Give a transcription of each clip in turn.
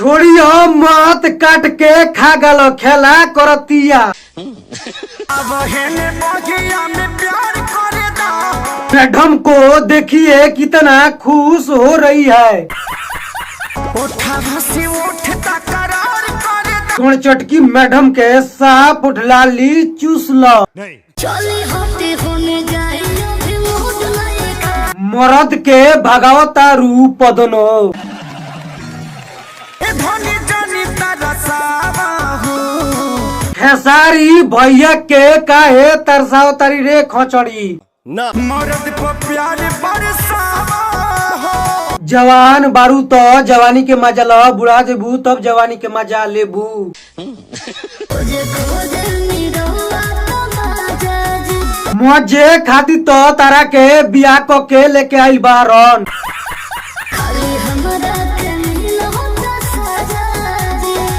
थोड़ी मत काट के खा गलो खेला करतिया। मैडम को देखिए कितना खुश हो रही है। थोड़ी चटकी मैडम के साफ उठलाली चूस लो। मरद के भगावता रूप पदनो। खेसारी भैया के काहे तरसाव तारी रे खचड़ी। मरद को प्यार बरसावा हो। जवान बारू तो जवानी के मजा लो, बुढ़ा जेबू तब जवानी के मजा लेबू। मजे खाती तो तारा के बियाह को के लेके आइल बारन।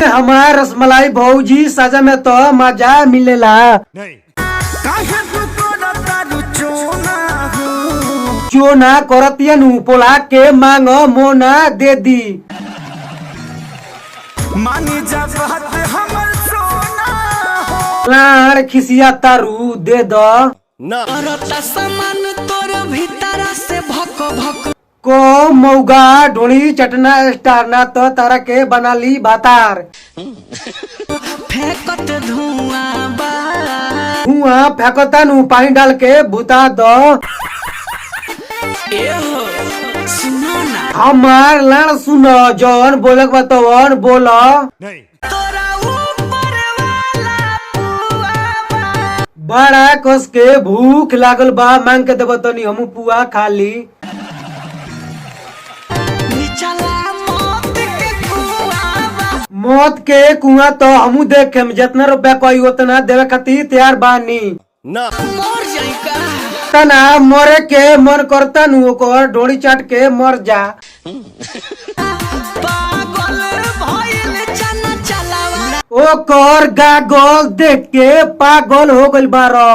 हमार रसमलाई भौजी सजा में तो मजा मिलेला। चोना करतिया नु पोला के मांगो मोना दे दी। मानी जब हमर सोना हो। लाड़ खिसिया तारू दे दो ना। सामान तोर भीतर से भक भक को मौगा ढोली चटना स्टार ना तो तारा के बना ली भातार। फेंकत धुआं फेंकता नु पानी डाल के भूता दो। हमार लाड़ सुनो जौन बोलक बतवन बोलो। बड़ा कस के भूख लागल बा मांग के देबो तनी हमू पुआ खाली। मौत के कुआं तो हमू देखे जितना रुपया कोई उतना देवे खातिर तैयार बानी ना। मर जाई का तना मरे के मन करता नु ओकर डोरी चाट के मर जा। पागल भइल चना चलावा ओकर गागल देख के पागल हो गइल बारो।